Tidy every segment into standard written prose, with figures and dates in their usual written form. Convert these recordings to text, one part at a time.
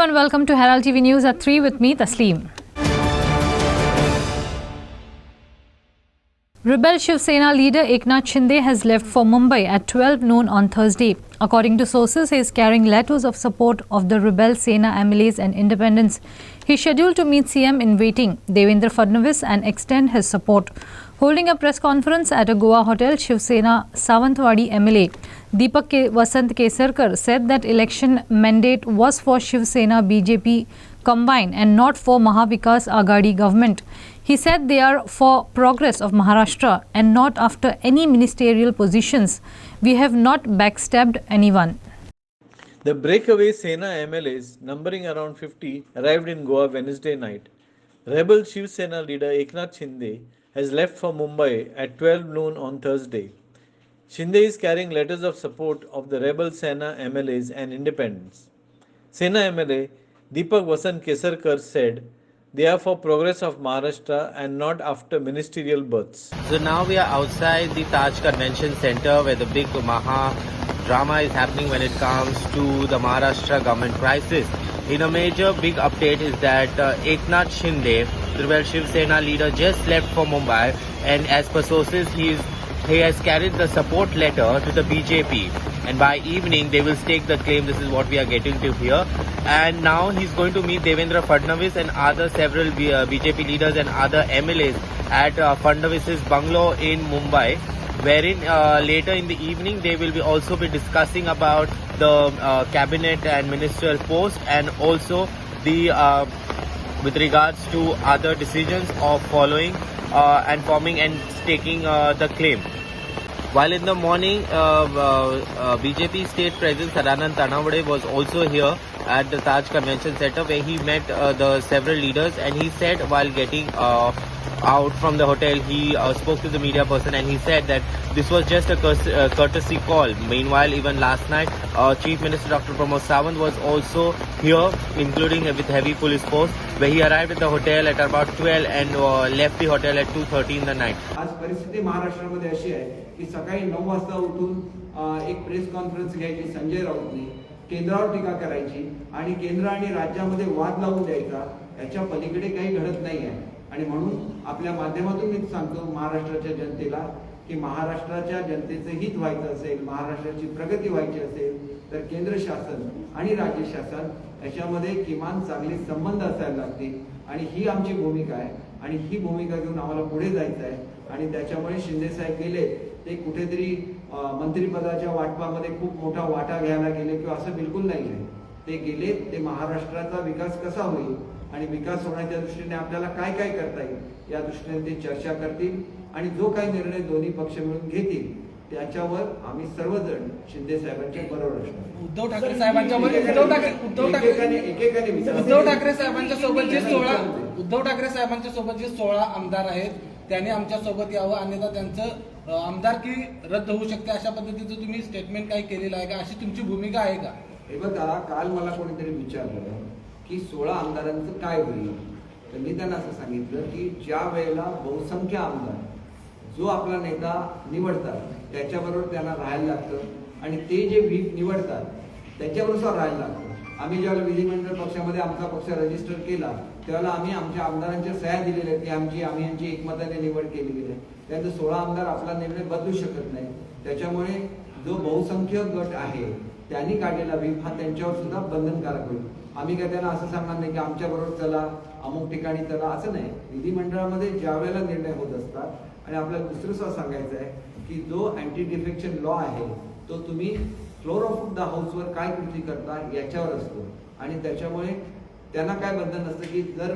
and welcome to Herald TV News at 3 with me, Tasleem. Rebel Shiv Sena leader Eknath Shinde has left for Mumbai at 12 noon on Thursday. According to sources, he is carrying letters of support of the Rebel Sena MLAs and independents. He is scheduled to meet CM in waiting, Devendra Fadnavis, and extend his support. Holding a press conference at a Goa hotel, Shiv Sena Sawantwadi MLA Deepak Vasant Kesarkar said that election mandate was for Shiv Sena BJP combined and not for Mahavikas Aghadi government. He said they are for progress of Maharashtra and not after any ministerial positions. We have not backstabbed anyone. The breakaway Sena MLAs, numbering around 50, arrived in Goa Wednesday night. Rebel Shiv Sena leader Eknath Shinde has left for Mumbai at 12 noon on Thursday. Shinde is carrying letters of support of the Rebel Sena MLAs and independents. Sena MLA Deepak Vasant Kesarkar said, they are for progress of Maharashtra and not after ministerial births. So now we are outside the Taj Convention Center where the big Maha drama is happening when it comes to the Maharashtra government crisis. In a major big update is that Eknath Shinde, the Rebel Shiv Sena leader, just left for Mumbai, and as per sources he has carried the support letter to the BJP, and by evening they will stake the claim. This is what we are getting to hear. And now he's going to meet Devendra Fadnavis and other several BJP leaders and other MLAs at Fadnavis's bungalow in Mumbai, wherein later in the evening they will also be discussing about the cabinet and ministerial post, and also the with regards to other decisions of following and forming and staking the claim. While in the morning, BJP State President Sadanand Tanawade was also here at the Taj Convention Center, where he met the several leaders, and he said while getting out from the hotel, he spoke to the media person and he said that this was just a courtesy call. Meanwhile, even last night, Chief Minister Dr. Pramod Sawant was also here, including with heavy police force, where he arrived at the hotel at about 12 and left the hotel at 2:30 in the night. आज परिस्थिती महाराष्ट्रामध्ये अशी आहे की सकाळी 9 वाजता उठून एक प्रेस कॉन्फरन्स घ्यायची संजय राऊतनी, केंद्रावर टीका करायची आणि केंद्र आणि राज्यामध्ये वाद लावून द्यायचा, याच्या पलीकडे काही घडत नाही आहे. आणि म्हणून आपल्या माध्यमातून मी सांगतो महाराष्ट्राच्या जनतेला की महाराष्ट्राच्या जनतेचे हित व्हायचं असेल, महाराष्ट्राची प्रगती व्हायची असेल, तर केंद्र शासन आणि राज्य शासन याच्यामध्ये किमान चांगले संबंध असायला लागतील. आणि ही आमची भूमिका आहे आणि ही भूमिका घेऊन आम्हाला पुढे जायचं आहे. आणि त्याच्यामुळे शिंदे साहेब गेले ते कुठेतरी मंत्रिपदाच्या वाटपामध्ये खूप मोठा वाटा घ्यायला गेले किंवा असं बिलकुल नाही आहे. ते गेले ते महाराष्ट्राचा विकास कसा होईल आणि विकास होण्याच्या दृष्टीने आपल्याला काय काय करता येईल या दृष्टीने ते चर्चा करतील आणि जो काही निर्णय दोन्ही पक्ष मिळून घेतील त्याच्यावर आम्ही सर्वजण शिंदे साहेबांच्या बरोबर असणार. उद्धव ठाकरे साहेबांच्या सोबत जे 16 आमदार आहेत त्यांनी आमच्या सोबत यावं, अन्यथा त्यांचं आमदारकी रद्द होऊ शकते अशा पद्धतीचं तुम्ही स्टेटमेंट काही केलेलं आहे का? अशी तुमची भूमिका आहे का? हे बघा, काल मला कोणीतरी विचारलं की 16 आमदारांचं काय होईल, तर मी त्यांना असं सांगितलं की ज्या वेळेला बहुसंख्य आमदार जो आपला नेता निवडतात त्याच्याबरोबर त्यांना राहायला लागतं आणि ते जे व्हीप निवडतात त्याच्याबरोबर राहायला लागतं. आम्ही ज्यावेळेला विधिमंडळ पक्षामध्ये आमचा पक्ष रजिस्टर केला त्यावेळेला आम्ही आमच्या आमदारांच्या सह्या दिलेल्या आहेत की आम्ही यांची एकमताने निवड केलेली आहे. त्यानंतर 16 आमदार आपला निर्णय बदलू शकत नाही. त्याच्यामुळे जो बहुसंख्य गट आहे त्यांनी काढलेला व्हीप हा त्यांच्यावर सुद्धा बंधनकारक होईल. आम्ही काय त्यांना असं सांगणार नाही की आमच्या बरोबर चला, अमुक ठिकाणी चला, असं नाही. विधिमंडळामध्ये ज्या वेळेला निर्णय होत असतात आणि आपल्याला दुसरं सुद्धा सांगायचं आहे की जो अँटी डिफेक्शन लॉ आहे तो तुम्ही फ्लोर ऑफ द हाऊसवर काय कृती करता याच्यावर असतो. आणि त्याच्यामुळे त्यांना काय बंधन नसतं की जर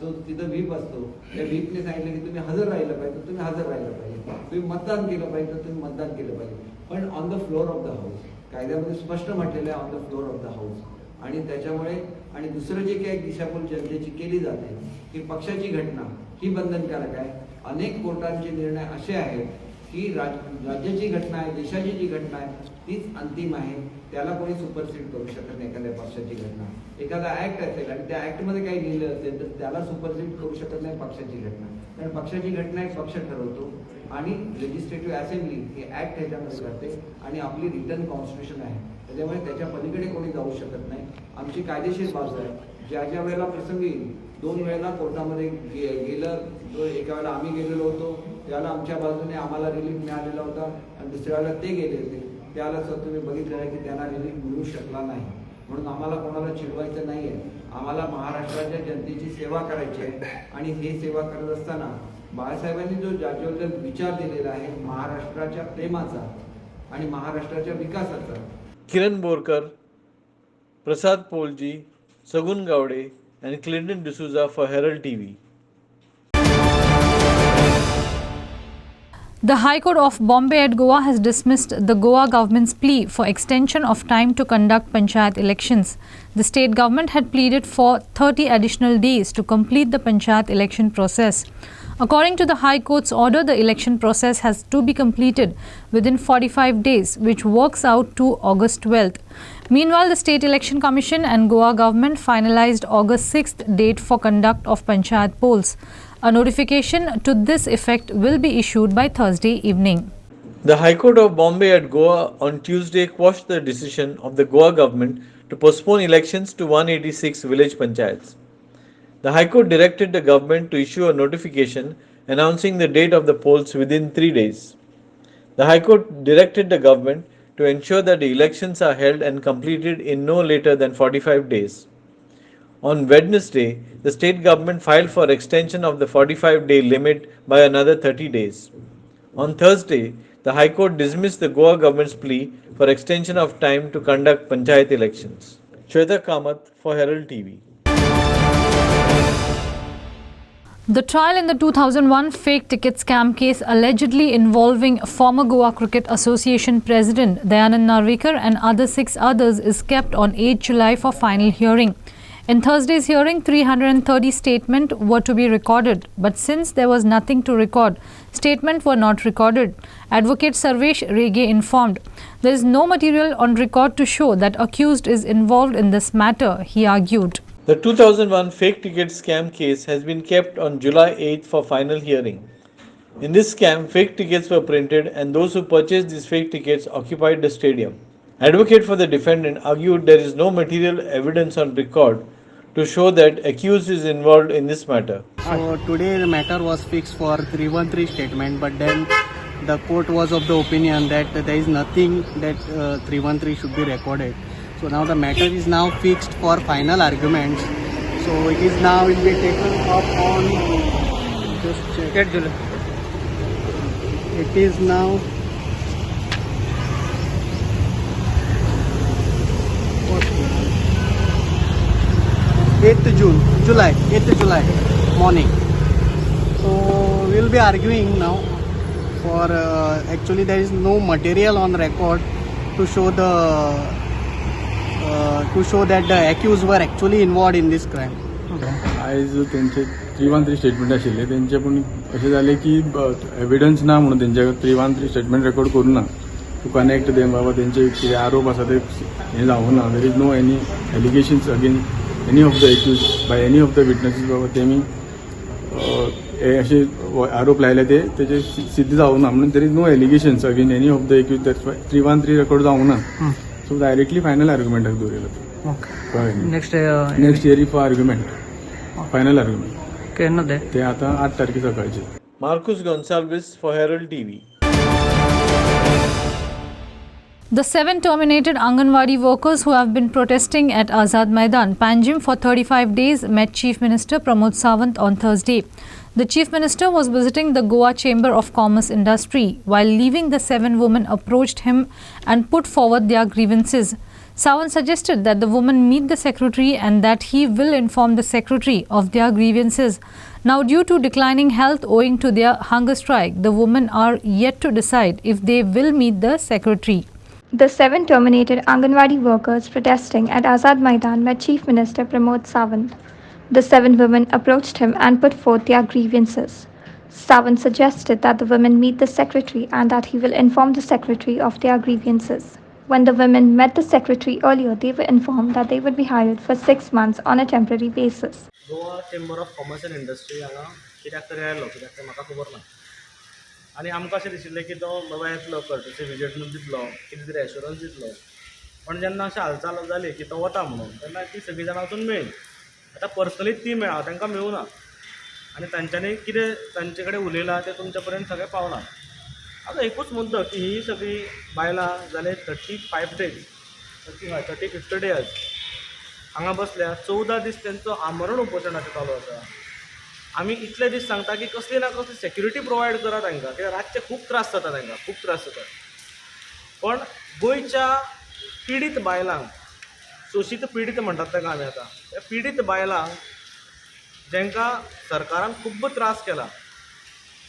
तो तिथं व्हीप असतो त्या व्हीपने सांगितलं की तुम्ही हजर राहिलं पाहिजे तर तुम्ही हजर राहिलं पाहिजे, तुम्ही मतदान केलं पाहिजे तर तुम्ही मतदान केलं पाहिजे. पण on the floor of the house कायद्यामध्ये स्पष्ट म्हटलेलं आहे, on the floor of the house. आणि त्याच्यामुळे आणि दुसरं जे काही दिशाभूल जनतेची केली जाते की पक्षाची घटना ही बंधनकारक आहे. अनेक कोर्टांचे निर्णय असे आहेत की राज्याची घटना आहे, देशाची जी घटना आहे तीच अंतिम आहे. त्याला कोणी सुपरसीड करू शकत नाही. एखाद्या पक्षाची घटना, एखादा ऍक्ट असेल आणि त्या ऍक्टमध्ये काही लिहिलं असेल तर त्याला सुपरसीड करू शकत नाही पक्षाची घटना. कारण पक्षाची घटना एक पक्ष ठरवतो आणि लेजिस्लेटिव्ह असेंब्ली हे ऍक्ट ह्याच्यामध्ये करते आणि आपली रिटर्न कॉन्स्टिट्यूशन आहे. त्याच्यामुळे त्याच्या पलीकडे कोणी जाऊ शकत नाही. आमची कायदेशीर बाजू आहे. ज्या ज्या वेळेला प्रसंगी 2 वेळेला कोर्टामध्ये गेलं, एका वेळेला आम्ही गेलेलो होतो त्यावेळेला आमच्या बाजूने आम्हाला रिलीफ मिळालेला होता आणि दुसऱ्या वेळेला ते गेले होते त्यावेळेला सर तुम्ही बघितलं आहे की त्यांना रिलीफ मिळू शकला नाही. म्हणून आम्हाला कोणाला चिडवायचं नाही आहे. आम्हाला महाराष्ट्राच्या जनतेची सेवा करायची आहे आणि हे सेवा करत असताना बाळासाहेबांनी जो ज्याच्याबद्दल विचार दिलेला आहे महाराष्ट्राच्या प्रेमाचा आणि महाराष्ट्राच्या विकासाचा. किरण बोरकर, प्रसाद पोलजी, सगुन Gawade and Clinton D'Souza for Herald TV. The High Court of Bombay at Goa has dismissed the Goa government's plea for extension of time to conduct panchayat elections. The state government had pleaded for 30 additional days to complete the panchayat election process. According to the High Court's order, the election process has to be completed within 45 days, which works out to August 12th. Meanwhile, the State Election Commission and Goa government finalized August 6th date for conduct of panchayat polls. A notification to this effect will be issued by Thursday evening. The High Court of Bombay at Goa on Tuesday quashed the decision of the Goa government to postpone elections to 186 village panchayats. The High Court directed the government to issue a notification announcing the date of the polls within 3 days. The High Court directed the government to ensure that the elections are held and completed in no later than 45 days. On Wednesday, the state government filed for extension of the 45-day limit by another 30 days. On Thursday, the High Court dismissed the Goa government's plea for extension of time to conduct panchayat elections. Shweta Kamath for Herald TV. The trial in the 2001 fake ticket scam case allegedly involving former Goa Cricket Association President Dayanand Narvekar and other 6 others is kept on 8 July for final hearing. In Thursday's hearing, 330 statements were to be recorded, but since there was nothing to record, statements were not recorded. Advocate Sarvesh Rege informed, "There is no material on record to show that accused is involved in this matter," he argued. The 2001 fake ticket scam case has been kept on July 8th for final hearing. In this scam, fake tickets were printed and those who purchased these fake tickets occupied the stadium. Advocate for the defendant argued there is no material evidence on record to show that accused is involved in this matter. So today the matter was fixed for 313 statement, but then the court was of the opinion that there is nothing that 313 should be recorded. So now the matter is now fixed for final arguments. So it is now will be taken up on just check. It is now 8th July morning. So we will be arguing now for actually there is no material on record to show that the accused were actually involved in this crime. आयज तेंचे 313 statement आशिल्ले तेंचे पूण अशें जालें की evidence ना म्हणून तेंचे 313 स्टेटमेंट रेकॉर्ड करूं ना टू कनेक्ट देम बाबा तेंचे कितें आरोप आसा ते हें जावूं ना. There is no any allegations against any of the accused by any of the witnesses बाबा तेमी अशे आरोप लायले तेजे सिद्ध जावूं ना म्हणून there is no allegations against any of the accused that's why 313 record जावूं ना. सो डायरेक्टली फायनल आर्ग्युमेंटाक दवरिल्लो. Next hearing for argument final argument केन्ना ते आतां 8 तारखे सकाळचे. Marcus Gonsalves for Herald TV. The 7 terminated anganwadi workers who have been protesting at Azad Maidan, Panjim for 35 days met Chief Minister Pramod Sawant on Thursday. The Chief Minister was visiting the Goa Chamber of Commerce Industry. While leaving, the 7 women approached him and put forward their grievances. Sawant suggested that the women meet the secretary and that he will inform the secretary of their grievances. Now, due to declining health owing to their hunger strike, the women are yet to decide if they will meet the secretary. The 7 terminated anganwadi workers protesting at Azad Maidan met Chief Minister Pramod Sawant. The 7 women approached him and put forth their grievances. Sawant suggested that the women meet the secretary and that he will inform the secretary of their grievances. When the women met the secretary earlier, they were informed that they would be hired for 6 months on a temporary basis. Goa chamber of commerce end industry हांगा कित्याक तरी आयलो, कित्याक तें म्हाका खबर ना. आनी आमकां अशें दिशिल्लें की तो बाबा येतलो, कर्टसी विजीट म्हणून दितलो, कितें तरी एश्युरन्स दितलो. पण जेन्ना अशें हालचाल जाली की तो वता म्हणून, तेन्ना ती सगळीं जाणां वचून मेळ्ळीं. आतां पर्सनली ती मेळ्ळा, तांकां मेळूना. आनी तांच्यांनी कितें तांचे कडेन उलयलां तें तुमचे पर्यंत सगळें पावना. आतां एकूच मुद्दो की ही सगळीं बायलां जाले 35 डेज 30-50 डेज हांगा बसल्या. 14 दीस तेंचो आमरण उपोशणाचें चालू आसा. आमी इतले दीस सांगता की कसली ना कसली सेक्युरिटी प्रोवायड करा तांकां, कित्याक रातचे खूब त्रास जाता तांकां, खूब त्रास जाता. पण गोंयच्या पिडीत बायलांक, शोशीत पिडीत म्हणटात ताका आमी आतां, त्या पिडीत बायलांक जेंकां सरकारान खूब त्रास केला,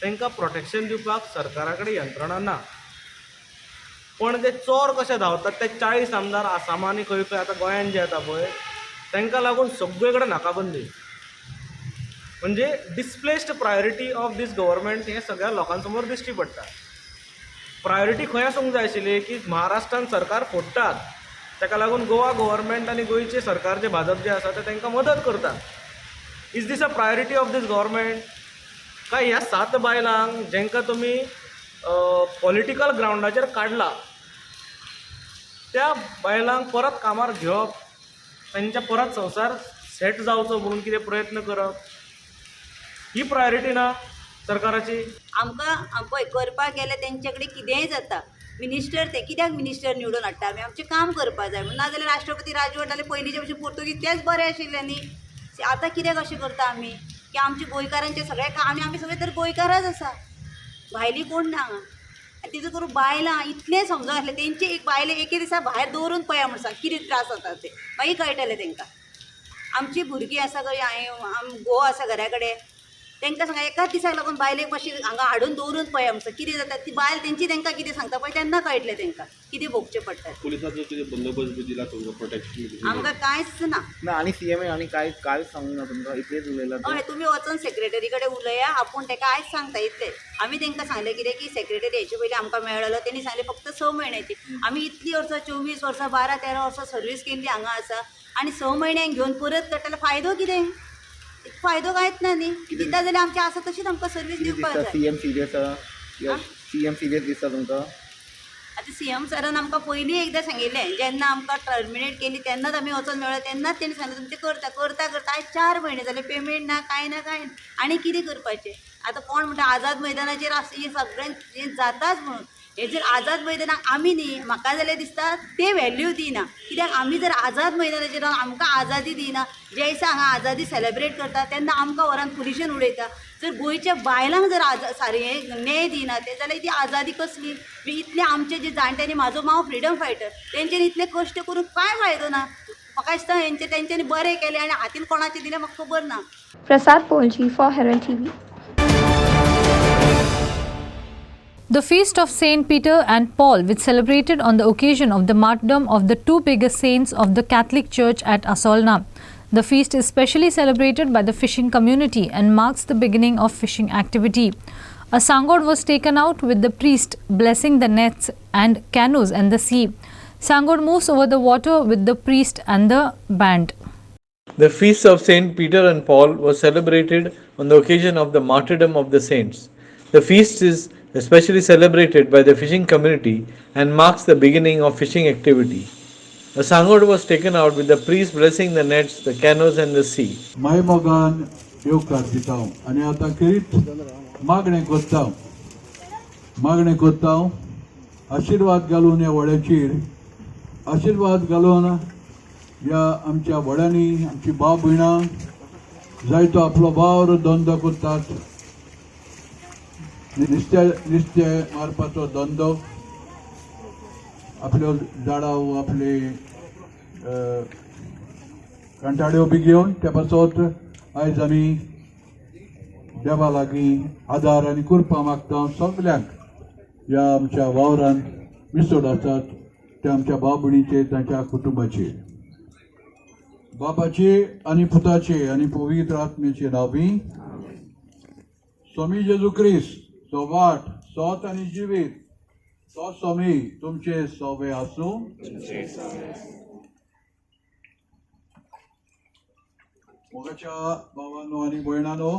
तांकां प्रोटेक्शन दिवपाक सरकारा कडेन यंत्रणा ना. पण ते चोर कशे धांवतात, ते 40 आमदार आसामांनी खंय खंय आतां गोंयान जे येता पळय, तांकां लागून सगळे कडेन नाकाबंदी. म्हणजे displaced priority of this government हें सगळ्या लोकां समोर दिश्टी पडटा. प्रायोरिटी खंय आसूंक जाय आशिल्ली की महाराष्ट्रान सरकार फोडटात, ताका लागून गोवा गव्हर्मेंट आनी गोंयचे सरकार जे भाजप जे आसा ते तांकां मदत करता. Is this a priority of this government? काय ह्या 7 बायलांक जेंकां तुमी पॉलिटिकल ग्रावंडाचेर काडला, त्या बायलांक परत कामार घेवप, तांच्या परत संवसार सेट जावचो म्हणून कितें प्रयत्न करप, ही प्रायोरिटी ना सरकाराची? आमकां पळय करपाक गेल्यार तेंचे कडेन कितेंय जाता. मिनिस्टर ते कित्याक मिनिस्टर निवडून हाडटा? आमी आमचें काम करपाक जाय म्हणून. नाजाल्यार राष्ट्रपती राजवट जाल्यार पयलींचे भशेन पोर्तुगीज तेच बरें आशिल्ले न्ही. आतां कित्याक अशें करता आमी की आमच्या गोंयकारांचे सगळें आमी सगळे तर गोंयकाराच आसा, भायली कोण ना. आनी तितून करून बायलां इतलें समजूंक आसलें तेंचे एक बायले एके दिसा भायर दवरून पळया म्हण सांग कितें त्रास जाता ते मागीर कळटलें तेंकां. आमची भुरगीं आसा खंय घोव आसा घरा कडेन, तांकां सांगा एकाच दिसाक लागून बायलेक मातशी हांगा हाडून दवरून पळया म्हणून कितें जाता. ती बायल तेंची तांकां कितें सांगता पळय तेन्ना कळटलें तांकां कितें भोगचें पडटा. पोलिसांचो कितें बंदोबस्त दिला तुमकां प्रोटेक्शन? आमकां कांयच ना. आनी सीएम आनी कांयच सांगूंक ना तुमकां, इतलेच उलयलां. हय, तुमी वचून सेक्रेटरी कडेन उलया, आपूण ताका आयज सांगता इतलें. आमी तांकां सांगलें कितें की सेक्रेटरी हेचे पयलीं आमकां मेळ्ळलो, तेणी सांगलें फक्त 6 म्हयन्याची. आमी इतलीं वर्सां 24 वर्सां 12-13 वर्सां सर्वीस केल्ली हांगा आसा आनी 6 म्हयन्यांक घेवन परत काडटलो फायदो कितें? फायदो कांयच ना न्ही. दिता जाल्यार आमची आसा तशीच आमकां सर्वीस दिवपाक जाय. सीएम सिरियस दिसता तुमकां? आतां सीएम सरान आमकां पयलीं एकदां सांगिल्लें, जेन्ना आमकां टर्मिनेट केली तेन्नाच आमी वचून मेळ्ळो, तेन्नाच तेणी सांगलें तुमचें करता करता करता. आयज 4 म्हयने जाले, पेमेंट ना, कांय ना कांय ना. आनी कितें करपाचें? आतां कोण म्हणटा आझाद मैदानाचेर हें सगळें हें जाताच म्हणून. हेजेर आझाद मैदानाक आमी न्ही, म्हाका जाल्यार दिसता ते व्हॅल्यू दिना. कित्याक आमी जर आझाद मैदानाचेर रावन आमकां आझादी दिना, ज्या दिसा हांगा आझादी सेलेब्रेट करता तेन्ना आमकां व्हरान पुलिशेन उडयता. जर गोंयच्या बायलांक जर सारकें न्याय दिना ते जाल्यार ती आझादी कसली? इतले आमचे जे जाणट्यांनी, म्हाजो मांव फ्रिडम फायटर, तेंच्यांनी इतले कश्ट करून कांय फायदो ना. म्हाका दिसता तेंच्यांनी बरें केलें आनी हातीन कोणाचें दिलें म्हाका खबर ना. Prasad Polji for Herald TV. The feast of Saint Peter and Paul, which celebrated on the occasion of the martyrdom of the 2 biggest saints of the Catholic Church at Asolna. The feast is specially celebrated by the fishing community and marks the beginning of fishing activity. A sangod was taken out with the priest blessing the nets and canoes and the sea. Sangod moves over the water with the priest and the band. The feast of Saint Peter and Paul was celebrated on the occasion of the martyrdom of the saints. The feast is especially celebrated by the fishing community and marks the beginning of fishing activity. A sangod was taken out with the priest blessing the nets, the canoes and the sea. माय मोगान येवकार दिता आनी आतां करीत मागणें कोत्ता आशिर्वाद घालून ह्या व्हड्याचेर आशिर्वाद घालून ह्या आमच्या व्हड्यांनी आमची भाव भयणां जायतो आपलो वावर धंदो करतात. नुस्तें मारपाचो धंदो, आपल्यो झाडां आपले कंटाळ्यो बी घेवन त्या पासत आयज आमी देवा लागीं आदार आनी कृपा मागता. सगल्यांक ह्या आमच्या वावरान विसोड आसात ते आमच्या भाव भयणीचे, तांच्या कुटुंबाचे, बापाचे आनी पुताचे आनी पवित्र आत्म्याचे नांवी स्वामी जेजू ख्रिस्त सो वाट सोत आनी जिवीत तो स्वामी तुमचे सोबे आसूं. मोगाच्या भावांनो आनी भयणांनो,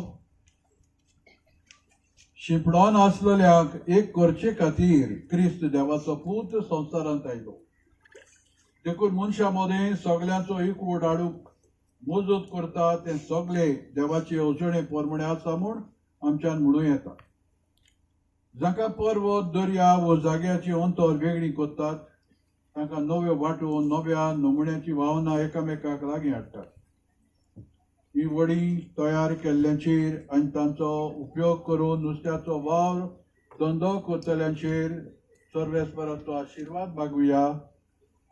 शिंपडोन आसलेल्यांक एक करचे खातीर क्रिस्त देवाचो पूत संवसारांत आयलो. देखून मनशा मदें सगल्यांचो एकवट हाडूंक मजत करता ते सगळे देवाचे येवजणे पोरमणे आसा म्हूण आमच्यान म्हणूं येता. जांकां पर्वत दर्या व जाग्याची अंतर वेगळी कोत्तात तांकां नव्यो वाटो नव्या नमुन्याची भावना एकामेकाक लागीं हाडटात. ही वडी तयार केल्ल्यांचेर आनी तांचो उपयोग करून नुस्त्याचो वावर धंदो करतल्यांचेर सर्वेस्पराचो आशिर्वाद मागुया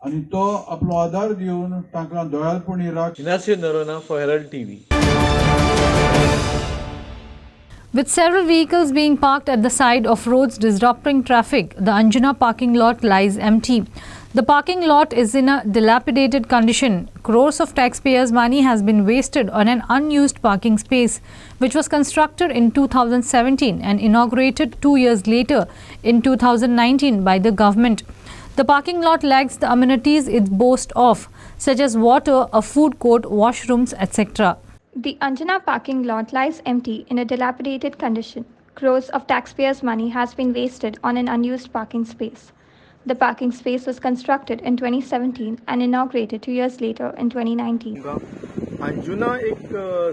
आनी तो आपलो आदार दिवन तांकां दयाळपणी राख. Ignacio Norona for Herald TV. With several vehicles being parked at the side of roads disrupting traffic, the Anjuna parking lot lies empty. The parking lot is in a dilapidated condition. Crores of taxpayers' money has been wasted on an unused parking space, which was constructed in 2017 and inaugurated 2 years later in 2019 by the government. The parking lot lacks the amenities it boasts of, such as water, a food court, washrooms, etc. The Anjuna parking lot lies empty in a dilapidated condition. Crores of taxpayers' money has been wasted on an unused parking space. The parking space was constructed in 2017 and inaugurated 2 years later in 2019. Anjuna एक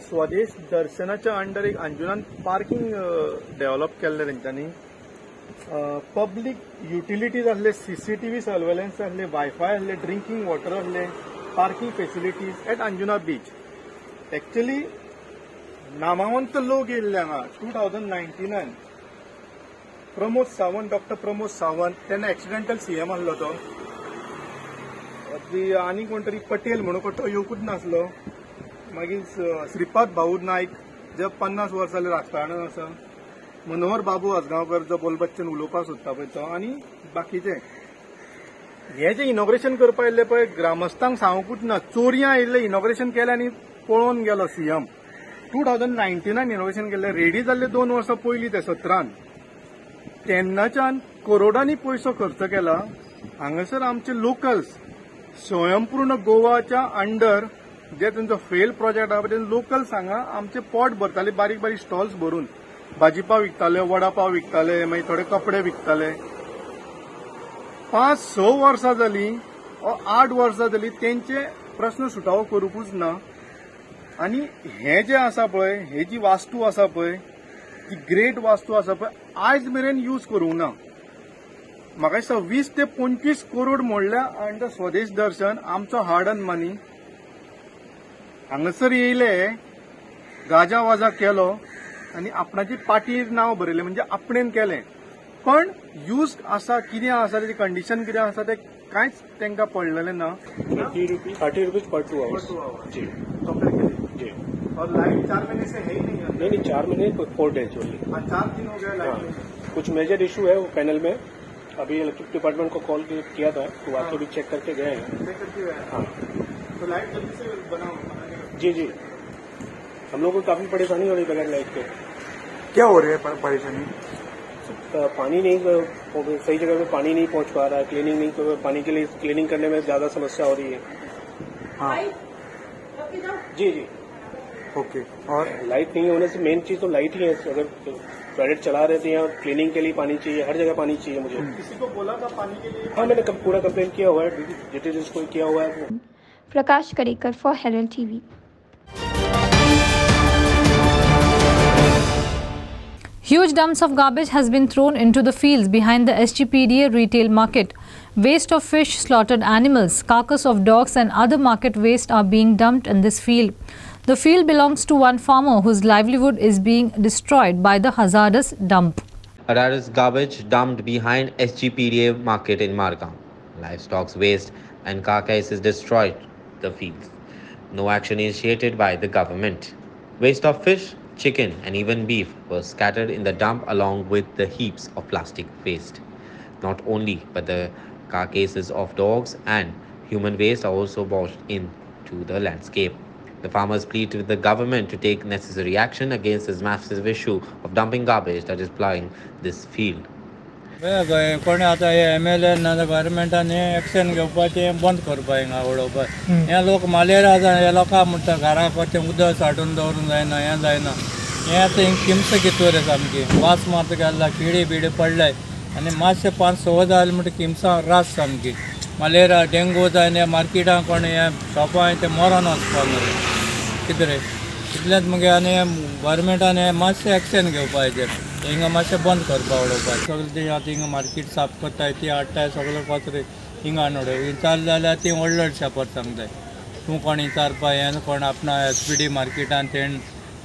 स्वदेश दर्शनाच्या under एक अंजुनान parking develop केल्लें तेंच्यांनी. Public utilities आसले, CCTV surveillance आसले, wifi आसले, drinking water आसले, parking facilities at Anjuna beach. Actually नामावंत लोक येयल्ले हांगा 2019 प्रमोद सावंत, डॉक्टर प्रमोद सावंत, तेन्ना एक्सिडेंटल CM आसलो तो. आनी कोण तरी पटेल म्हणून तो येवकूच नासलो. मागीर श्रीपाद भाऊ नायक जे 50 वर्सां जाले राजकारणांत आसा. मनोहर बाबू आजगांवकर जो बोलबच्चन उलोवपाक सोदता पळय तो, आनी बाकीचे. हे जे इनॉग्रेशन करपा येयल्ले पळय ग्रामस्थांक सांगूंकूच ना. चोरयां येयल्ले इनॉग्रेशन केलें आनी पळोवन गेलो CM. 2019 इनॉग्रेशन केल्लें. रेडी जाल्ले 2 वर्सां पयलीं ते 17 तेन्नाच्यान करोडांनी पयसो खर्च केला. हांगासर आमचे लोकल्स स्वयंपूर्ण गोवाच्या अंडर जे तांचो फेल प्रोजेक्ट आहा ते लोकल्स हांगा आमचे पोट भरताले, बारीक बारीक स्टॉल्स भरून भाजीपाव विकताले, वडापाव विकताले, मागीर थोडे कपडे विकताले. 5-6 वर्सां जालीं वा 8 वर्सां जालीं तेंचे प्रश्न सुटावो करूंकूच ना. आनी हे जे आसा पळय, हे जी वास्तू आसा पळय, ती ग्रेट वास्तू आसा पळय, आयज मेरेन यूज करूंक ना. म्हाका दिसता 20 ते 25 करोड मोडल्या अंडर स्वदेश दर्शन आमचो हार्ड अर्न मनी. हांगासर येयले, गाजा वाजा केलो आनी आपणाची पाटीर नांव बरयलें, म्हणजे आपणेन केलें. पण यूज आसा, कितें आसा, तेजें कंडिशन कितें आसा तें कांयच तांकां पडलेलें ना. 30 रुपीज पर 2 आवर्स जी. जी. और लाइट 4 महीने से है ही नहीं. नहीं 4 महीने 4 डेज ओनली. 4 दिन हो गया लाइट. कुछ मेजर इशू है वो पैनल में. अभी इलेक्ट्रिक डिपार्टमेंट को कॉल किया था तो आके भी चेक करके गए हैं. हाँ, तो लाइट जल्दी से बनाओ. जी जी. हम लोग को काफी परेशानी हो रही है बगैर लाइट के. क्या हो रही है परेशानी? पानी नहीं, सही जगह पे पानी नहीं पहुंच पा रहा है. क्लीनिंग नहीं, तो पानी के लिए क्लीनिंग करने में ज्यादा समस्या हो रही है. हाँ. जी जी. ओके. और लाइट नहीं होने से मेन चीज तो लाइट ही है. अगर टॉयलेट चला रहे थे यहाँ क्लीनिंग के लिए पानी चाहिए, हर जगह पानी चाहिए मुझे. किसी को बोला था पानी के लिए? हाँ, मैंने पूरा कंप्लेन किया हुआ है, डिटेल्स को किया हुआ है. Prakash Kadekar for Herald TV. Huge dumps of garbage has been thrown into the fields behind the SGPDA retail market. Waste of fish, slaughtered animals, carcass of dogs and other market waste are being dumped in this field. The field belongs to one farmer whose livelihood is being destroyed by the hazardous dump. That is garbage dumped behind SGPDA market in Margam. Livestock's waste and carcasses destroyed the fields. No action initiated by the government. Waste of fish, chicken and even beef was scattered in the dump along with the heaps of plastic waste. Not only, but the carcasses of dogs and human waste are also washed into the landscape. The farmers plead with the government to take necessary action against this massive issue of dumping garbage that is ploughing this field. कोणी आतां हे MLA ना गव्हर्मेंटान हे action घेवपाचें बंद करपा हिंगा उडोवपा हे लोक मलेरिया हे लोकां म्हणटा घरा कशें उदक साठोवन दवरूंक जायना हें जायना हें आतां हिंग किमस कितू रे सामकी वास मात गेला किडी बिडी पडलाय आनी मातशें 5-6 जालें म्हणटा किमसां रास सामकी मलेरिया डेंगू जायन हे मार्केटां कोण हे शॉपां ते मरोन वचपा मरे कितें रे इतलेंच मगे आनी गव्हर्मेंटान हे मातशें एक्शन घेवपा हेजेर हिंगा मातशें बंद करपा उडोवपा सगळें ती आतां हिंगा मार्केट साफ करताय ती हाडटाय सगळें कचरे हिंगा हाडून उडोवप विचारलें जाल्यार ती व्हडलें शेपर सांगताय तूं कोण विचारपा हें कोण आपणा SPD मार्केटान तेण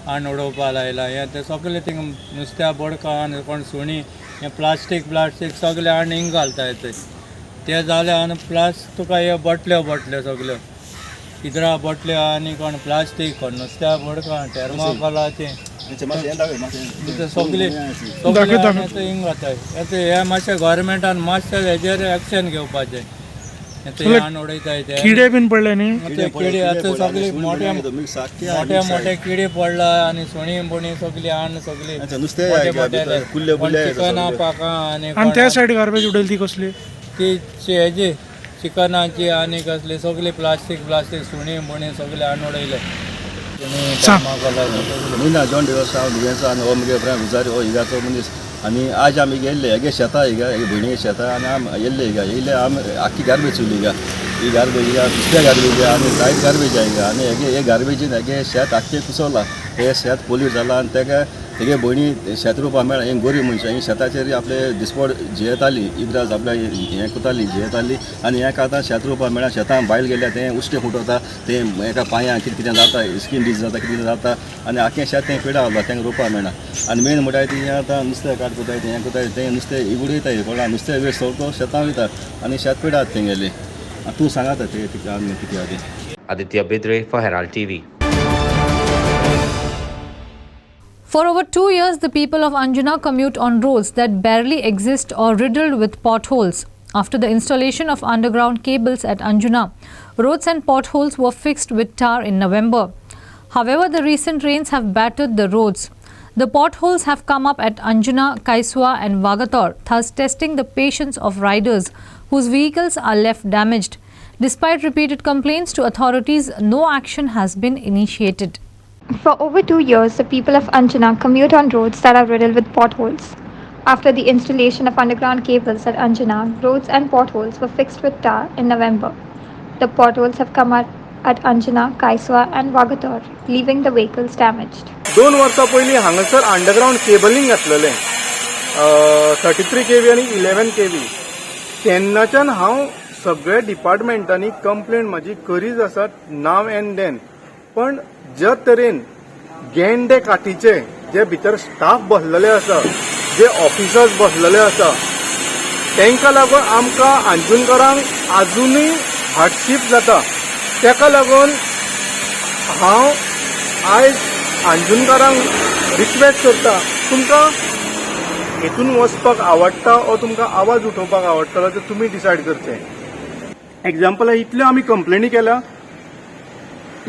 हाडून उडोवपा लायला हें तें सगळें थिंगा नुस्त्या बोडका आनी कोण सुणी हें प्लास्टीक सगळें हाडून हिंगा घालताय ते जालें आनी प्लस तुका हे बोटल्यो सगल्यो इदरा बोटल्यो आनी कोण प्लास्टीक कोण नुस्त्या बोडका थर्माकोला तें सगळी हिंग जाताय हे मातशें गव्हर्मेंटान मातशें हेजेर एक्शन घेवपाचें हाडून उडयताय ते किडे बीन पडले न्ही किडे आतां सगळी मोठे किडे पडला आनी सुणी बुणी सगळी हाडून सगळी चिकना पाकां आनी त्या सायड गार्बेज उडयली ती कसली ती हेजी चिकनाची आनी कसली सगळी प्लास्टीक सुणी बुणी सगळी हाडून उडयले मिना जॉन दिवस हांव दुयेंसा आनी हो मुगे फ्रेंड विचारी हो हिगाचो मनीस आनी आज आमी गेल्ले हेगे शेतां हिगा हेगे भयणी शेतां आनी आम येयल्ले हिगा येयले आम आख्खी गार्बेज चुली हिगा ही गार्बेज हिगा नुस्त्या गार्बेज आनी जायत गार्बेज आहा हिगा आनी हे गार्बेजीन हेगे शेत आख्खें कुसवलां हे शेत पोल्यूट जालां आनी तेका तेगे भयणी शेत रोवपा मेळना हें गोरी मनशां ही शेताचेर आपले दिसपड जियेताली इब्राज आपल्या हें कोताली जियेताली आनी हेका आतां शेत रोवपा मेळना शेतां भायर गेल्या तें उश्टें फुटोता तें एका पांयां कितें जाता स्कीन डिजीज जाता कितें जाता आनी आख्खें शेत तें पिडा आसलो तेंका रोवपा मेळना आनी मेन म्हणटाय ती आतां नुस्तें काट कोताय तें हें कोताय तें नुस्तें उडयताय कळ्ळां नुस्तें वेस्ट सोडतो शेतां वयता आनी शेत पिडात तेंगेले तूं सांगात तें कितें आहा तें Aditya Bidre for Herald TV. For over 2 years, the people of Anjuna commute on roads that barely exist or riddled with potholes. After the installation of underground cables at Anjuna, roads and potholes were fixed with tar in November. However, the recent rains have battered the roads. The potholes have come up at Anjuna, Kaiswa and Vagator, thus testing the patience of riders whose vehicles are left damaged. Despite repeated complaints to authorities, no action has been initiated. For over 2 years, the people of Anjuna commute on roads that are riddled with potholes. After the installation of underground cables at Anjuna, roads and potholes were fixed with tar in November. The potholes have come out at Anjuna, Kaiswa and Vagator, leaving the vehicles damaged. 2 वर्सां पयलीं हांगासर underground cabling घातलेलें 33 kV आनी 11 kV तेन्नाच्यान हांव सगळ्या डिपार्टमेंटांनी complaint म्हाजी करीत आसा नाव एंड देन पण ज्या तरेन गेंडे काठीचे जे भितर स्टाफ बसलेले आसा जे ऑफिसर्स बसलेले आसा तांकां लागून आमकां अंजुनकारांक आजुनूय हार्डशीप जाता ताका लागून हांव आयज अंजुनकारांक रिक्वेस्ट करता तुमकां हेतून वचपाक आवडटा वा तुमकां आवाज उठोवपाक आवडटा जाल्यार तुमी डिसायड करचें एग्जाम्पल इतल्यो आमी कंप्लेनी केल्या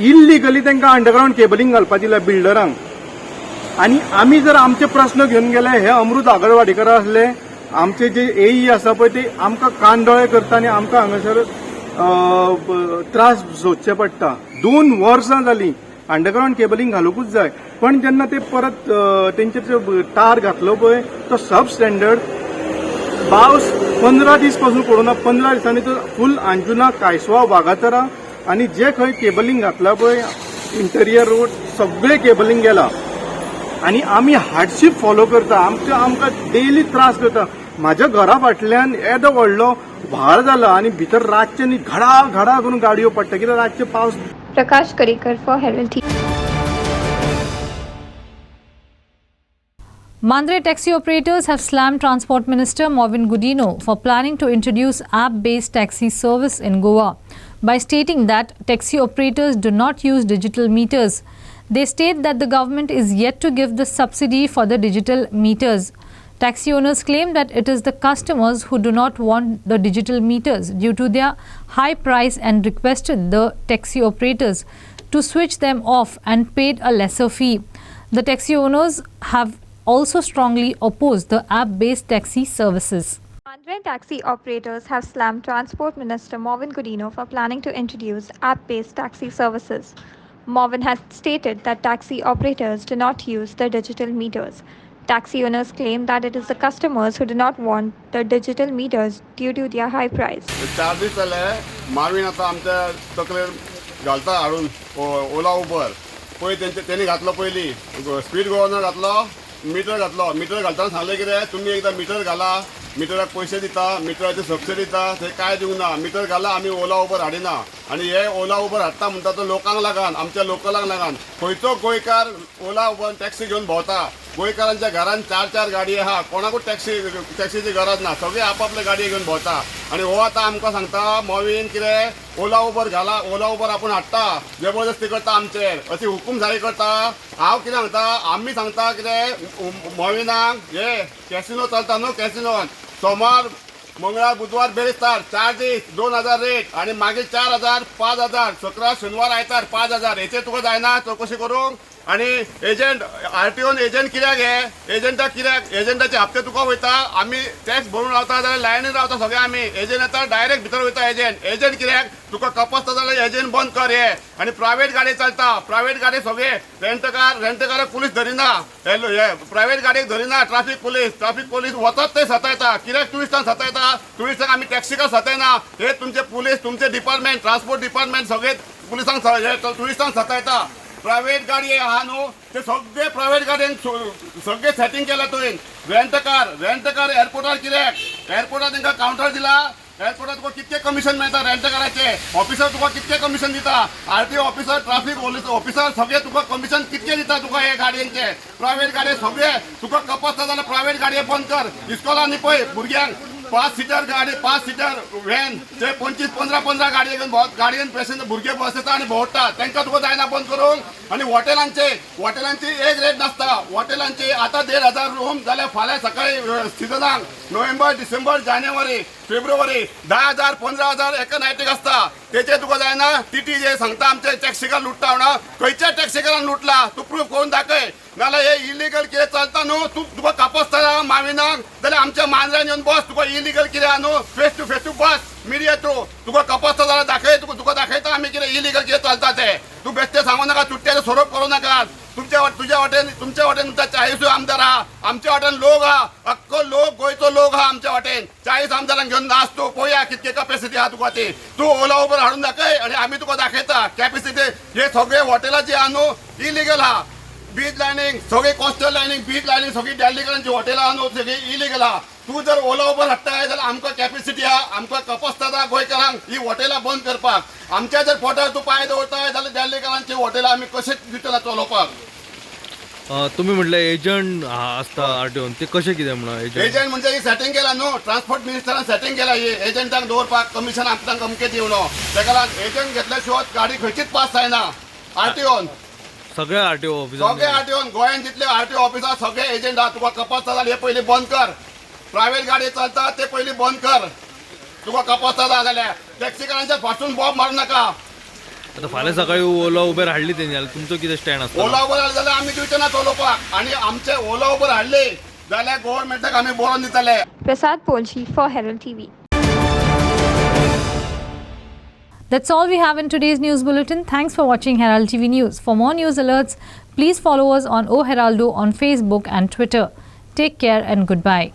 इल्लिगली तांकां अंडरग्राउंड केबलिंग घालपाक दिल्या बिल्डरांक आनी आमी जर आमचे प्रस्न घेवन गेले हे अमृत आगरवाडीकर आसले आमचे जे AE आसा पळय ते आमकां कानदोळे करता आनी आमकां हांगासर त्रास सोदचे पडटा 2 वर्सां जालीं अंडरग्राउंड केबलिंग घालूंकूच जाय पण जेन्ना ते परत तेंचेर तार घातलो पळय तो सब स्टँडर्ड पावस 15 दीस पासून पडूना 15 दिसांनी तो फुल अंजुना कायसवा वागातरा आनी जे खंय केबलिंग घातला पळय इंटेरियर रोड सगळे केबलिंग गेला आनी आमी हार्डशीप फॉलो करता आमकां डेली त्रास करता म्हाज्या घरा फाटल्यान येदो व्हडलो व्हाळ जाला आनी भितर रातचे न्ही घडा घडा करून गाडयो पडटा कित्याक रातचे पावस. Prakash Karikar for Herald TV. Mandre taxi operators have slammed Transport Minister Marvin Godino for planning to introduce app-based taxi service in Goa by stating that taxi operators do not use digital meters. They state that the government is yet to give the subsidy for the digital meters. Taxi owners claim that it is the customers who do not want the digital meters due to their high price and requested the taxi operators to switch them off and paid a lesser fee. The taxi owners have also strongly opposed the app-based taxi services. Andhra taxi operators have slammed Transport Minister Marvin Godino for planning to introduce app-based taxi services. Marvin has stated that taxi operators do not use the digital meters. Taxi owners claim that it is the customers who do not want the digital meters due to their high price. 4 दीस जाले Marvin आता आमच्या तकलेर घालता हाडून ओला Uber पळय तेणी घातलो पयली स्पीड गव्हर्नर घातलो मीटर घालतना सांगलें कितें तुमी एकदां मीटर घाला मिटराक पयशे दिता मिटराची सबसिडी दिता थंय काय दिवंक ना मीटर घाला आमी ओला उबर हाडिना आनी हे ओला उबर हाडटा म्हणटा तो लोकांक लागून आमच्या लोकलांक लागून खंयचो गोंयकार ओला उबर टॅक्सी घेवन भोंवता गोंयकारांच्या घरान 4 गाडी आहा कोणाकूच टॅक्सीची गरज ना सगळे आपापले गाडये घेवन भोंवता आनी हो आतां आमकां सांगता मॉवीन कितें ओला उबर घाला ओला उबर आपूण हाडटा जबरदस्ती करता आमचेर अशी हुकूमशाही करता हांव कितें सांगता आमी सांगता कितें मॉविनाक हे कॅसिनो चलता न्हू कॅसिनोन सोमार मंगळार बुधवार बेरेस्तार 4 दीस 2000 रेट आणि मागीर 4000 5000 शुक्रार शनिवार आयतार 5000 हेचेर तुका जायना चवकशी करूंक आणि एजंट आरटीओन एजंट कित्याक हे एजंटाक कित्याक एजंटाचे हप्ते तुका वयता आमी टॅक्स भरून रावता जाल्यार लायनीन रावता सगळे आमी एजंट येता डायरेक्ट भितर वयता एजंट कित्याक तुका कपसता जाल्यार एजंट बंद कर हे आनी प्रायवेट गाडी चलता प्रायवेट गाडी सगळे रेंटकाराक पुलीस धरिना हे प्रायवेट गाडयेक धरिना ट्राफीक पुलीस वतात ते सतायता कित्याक टुरिस्टांक सतायता टुरिस्टांक आमी टॅक्सीकार सतायना हे तुमचे पुलीस तुमचे डिपार्टमेंट ट्रान्सपोर्ट डिपार्टमेंट सगळे पुलिसांक टुरिस्टांक सतायता प्रायवेट गाडी आहा न्हू ते सगळे प्रायवेट गाडयेन सगळे सेटिंग केला तुवें रेंटकार एअरपोर्टार कित्याक एअरपोर्टार तांकां कावंटर दिला एअरपोर्टार तुका कितके कमिशन मेळटा रेंटकाराचे ऑफिसर तुका कितके कमिशन दिता आरटीओ ऑफिसर ट्राफीक ऑफिसर सगळे तुका कमिशन कितके दिता तुका हे गाडयांचे प्रायवेट गाडये सगळे तुका कपसता जाल्यार प्रायवेट गाडये बंद कर इस्कॉलांनी पळय भुरग्यांक 5 सीटर गाडी 5 सीटर व्हॅन ते 25-15 गाडयेन पेसेंजर भुरगे बसता आनी भोंवता तांकां तुका जायना बंद करूंक आनी हॉटेलांची एक रेट नासता हॉटेलांची आतां 1500 रूम जाल्यार फाल्यां सकाळी सिजनाक नोव्हेंबर डिसेंबर जानेवारी फेब्रुवारी 10,000 15,000 एका नायटीक आसता तेचे तुका जायना टीटी जे सांगता आमचे टॅक्सीकार लुटता म्हणा खंयच्या टॅक्सीकारान लुटला तूं प्रूफ करून दाखय नाल्यार हे इलिगल कितें चलता न्हू तुका कापसता माविनाक जाल्यार आमच्या मांद्र्यान येवन बस तुका इलिगल कितें आहा न्हू फेस टू बस मिडिया थ्रू तुका कपसता जाल्यार दाखय तुका दाखयता आमी कितें इलिगल कितें चलता ते तूं बेश्टे सांगू नाका चुट्ट्याचो सोरोप करूं नाका तुमच्या वाटेन तुमच्या 40 आमदार आहा आमच्या वाटेन लोक आहा अख्खो लोक गोंयचो लोक आहा आमच्या वाटेन 40 आमदारांक घेवन नाच तूं पळोवया कितके कॅपॅसिटी आहा तुका ती तूं ओला उबर हाडून दाखय आनी आमी तुका दाखयता कॅपॅसिटी हे सगळे हॉटेलां जी आहा न्हू इलिगल आहा बीच लायनींग सगळे कोस्टल लायनींग बीच लायनींग सगळी दिल्लीकरांची हॉटेलां आहा न्हू सगळी इलिगल आहा तूं जर ओला उबर हाडटाय जाल्यार आमकां कॅपॅसिटी आहा आमकां कपसता गोंयकारांक ही हॉटेलां बंद करपाक आमच्या जर पोटार तूं पांय दवरताय जाल्यार दिल्लीकरांची हॉटेलां आमी कशें दितला चलोवपाक तुम्ही म्हटलं एजंट असता आरटीओन ते कशे कितें म्हणून एजंट म्हणजे ही सेटिंग केला न्हू ट्रान्सपोर्ट मिनिस्टरान सेटिंग केला ही एजंटांक दवरपाक कमिशन आमकां अमके दिवनो तेका लागून एजंट घेतल्या शिवाय गाडी खंयचीच पास जायना आरटीओन सगळे आरटीओ गोंयांत जितले आरटीओ ऑफिसर सगळे एजंट आहा तुका कपसता जाल्यार हे पयलीं बंद कर प्रायवेट गाडी चलता ते पयलीं बंद कर तुका कपसता जाल्यार टॅक्सीकारांच्या फाटून बॉब मारूं नाका आता फाल्यां सकाळी ओला उबर हाडली तेणी जाल्यार तुमचो कितें स्टँड आसता ओला उबर हाडले जाल्यार आमी दिवचे ना चलोवपाक आनी आमचे ओला उबर हाडले जाल्यार गव्हर्नमेंटाक आमी बरोवन दितले Prasad Polshi for Herald TV. That's all we have in today's news bulletin. Thanks for watching Herald TV News. For more news alerts, please follow us on O Heraldo on Facebook and Twitter. Take care and goodbye.